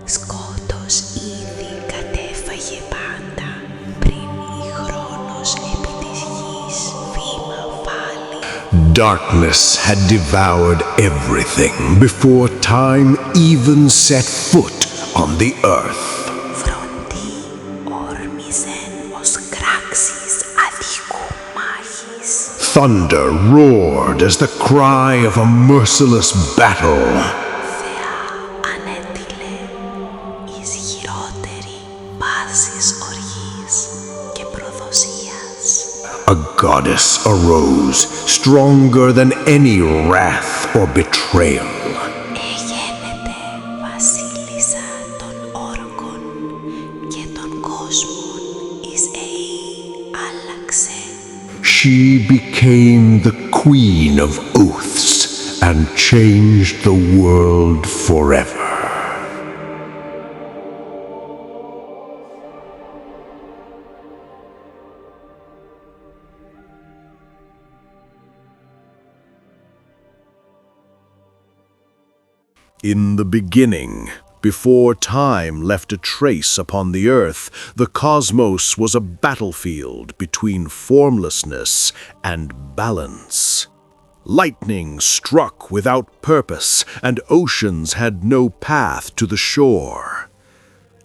Σκότος ήδη κατέφαγε πάντα, πριν η χρόνος επί της γης βήμα βάλει. Darkness had devoured everything before time even set foot on the earth. Φροντί όρμησεν ως κράξεις αδικού μάχης. Thunder roared as the cry of a merciless battle. Θεά ανέτειλε ισχυρότερη πάσης οργής και προδοσίας. A goddess arose, stronger than any wrath or betrayal. Εγένεται βασίλισσα των όρκων και των κόσμων εις άλλαξε. She became the Queen of Oaths and changed the world forever. In the beginning, before time left a trace upon the earth, the cosmos was a battlefield between formlessness and balance. Lightning struck without purpose, and oceans had no path to the shore.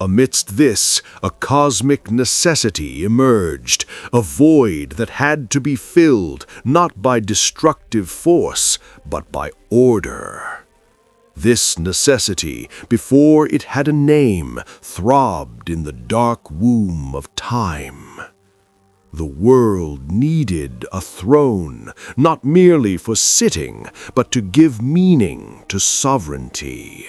Amidst this, a cosmic necessity emerged, a void that had to be filled not by destructive force, but by order. This necessity, before it had a name, throbbed in the dark womb of time. The world needed a throne, not merely for sitting, but to give meaning to sovereignty.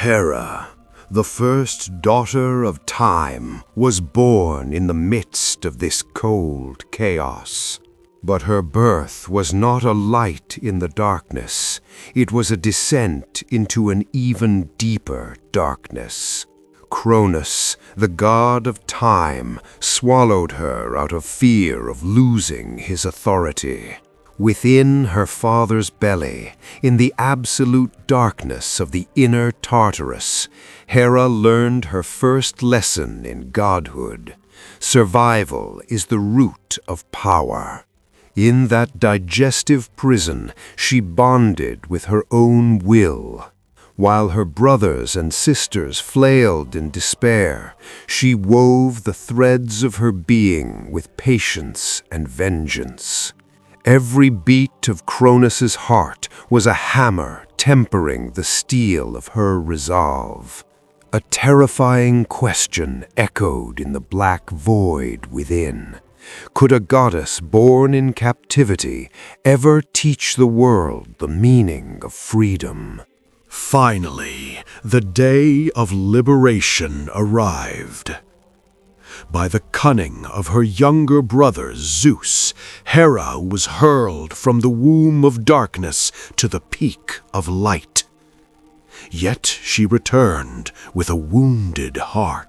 Hera, the first daughter of time, was born in the midst of this cold chaos. But her birth was not a light in the darkness. It was a descent into an even deeper darkness. Cronus, the god of time, swallowed her out of fear of losing his authority. Within her father's belly, in the absolute darkness of the inner Tartarus, Hera learned her first lesson in godhood. Survival is the root of power. In that digestive prison, she bonded with her own will. While her brothers and sisters flailed in despair, she wove the threads of her being with patience and vengeance. Every beat of Cronus's heart was a hammer tempering the steel of her resolve. A terrifying question echoed in the black void within. Could a goddess born in captivity ever teach the world the meaning of freedom? Finally, the day of liberation arrived. By the cunning of her younger brother Zeus, Hera was hurled from the womb of darkness to the peak of light. Yet she returned with a wounded heart.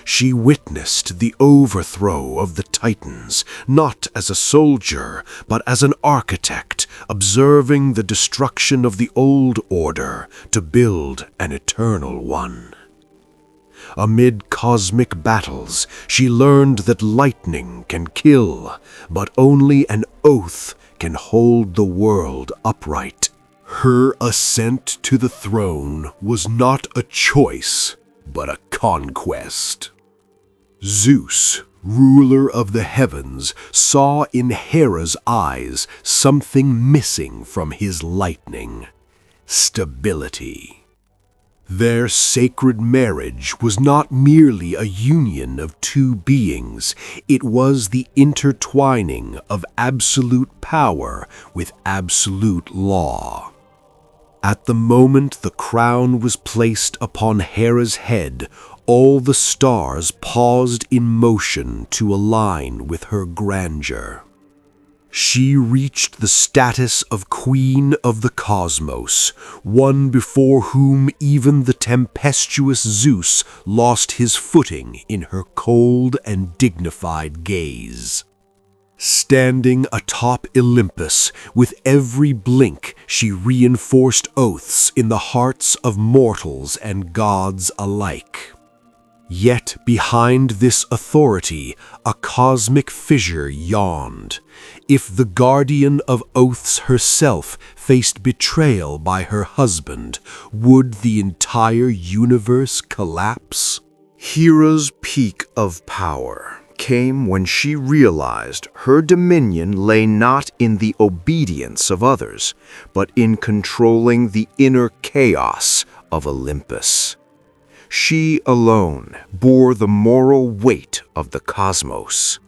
She witnessed the overthrow of the Titans, not as a soldier, but as an architect, observing the destruction of the old order to build an eternal one. Amid cosmic battles, she learned that lightning can kill, but only an oath can hold the world upright. Her ascent to the throne was not a choice, but a conquest. Zeus, ruler of the heavens, saw in Hera's eyes something missing from his lightning: stability. Their sacred marriage was not merely a union of two beings, it was the intertwining of absolute power with absolute law. At the moment the crown was placed upon Hera's head, all the stars paused in motion to align with her grandeur. She reached the status of Queen of the Cosmos, one before whom even the tempestuous Zeus lost his footing in her cold and dignified gaze. Standing atop Olympus, with every blink she reinforced oaths in the hearts of mortals and gods alike. Yet behind this authority, a cosmic fissure yawned. If the guardian of oaths herself faced betrayal by her husband, would the entire universe collapse? Hera's peak of power came when she realized her dominion lay not in the obedience of others, but in controlling the inner chaos of Olympus. She alone bore the moral weight of the cosmos.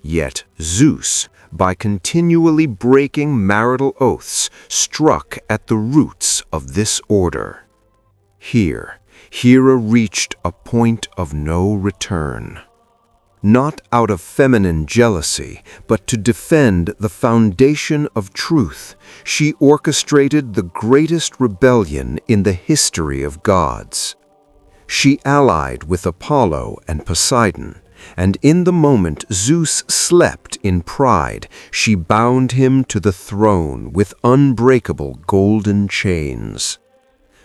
Yet Zeus, by continually breaking marital oaths, struck at the roots of this order. Here, Hera reached a point of no return. Not out of feminine jealousy, but to defend the foundation of truth, she orchestrated the greatest rebellion in the history of gods. She allied with Apollo and Poseidon, and in the moment Zeus slept in pride, she bound him to the throne with unbreakable golden chains.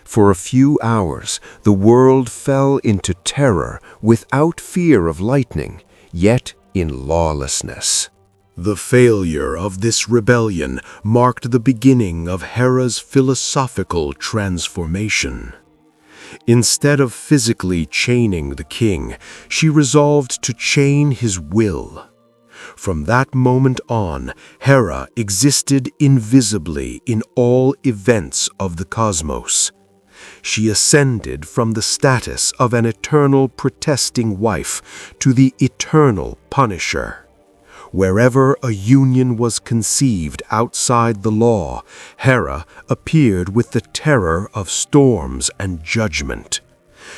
For a few hours, the world fell into terror without fear of lightning, yet in lawlessness. The failure of this rebellion marked the beginning of Hera's philosophical transformation. Instead of physically chaining the king, she resolved to chain his will. From that moment on, Hera existed invisibly in all events of the cosmos. She ascended from the status of an eternal protesting wife to the eternal punisher. Wherever a union was conceived outside the law, Hera appeared with the terror of storms and judgment.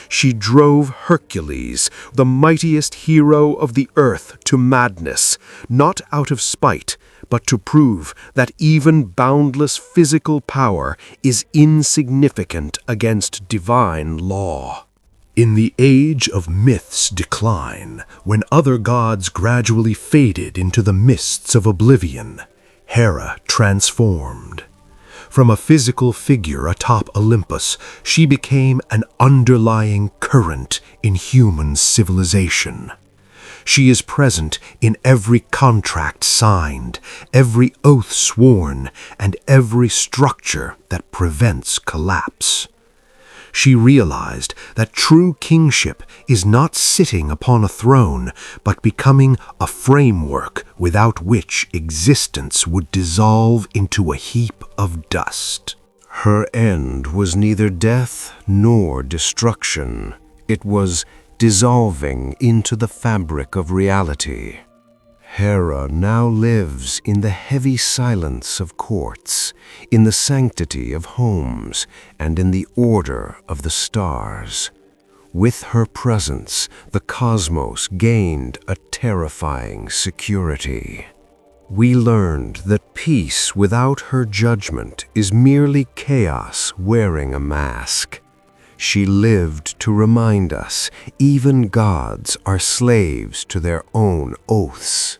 She drove Hercules, the mightiest hero of the earth, to madness, not out of spite, but to prove that even boundless physical power is insignificant against divine law. In the age of myth's decline, when other gods gradually faded into the mists of oblivion, Hera transformed. From a physical figure atop Olympus, she became an underlying current in human civilization. She is present in every contract signed, every oath sworn, and every structure that prevents collapse. She realized that true kingship is not sitting upon a throne, but becoming a framework without which existence would dissolve into a heap of dust. Her end was neither death nor destruction. It was dissolving into the fabric of reality. Hera now lives in the heavy silence of courts, in the sanctity of homes, and in the order of the stars. With her presence, the cosmos gained a terrifying security. We learned that peace without her judgment is merely chaos wearing a mask. She lived to remind us even gods are slaves to their own oaths.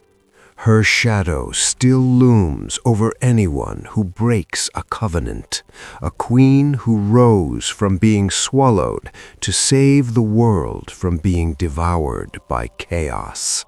Her shadow still looms over anyone who breaks a covenant, a queen who rose from being swallowed to save the world from being devoured by chaos.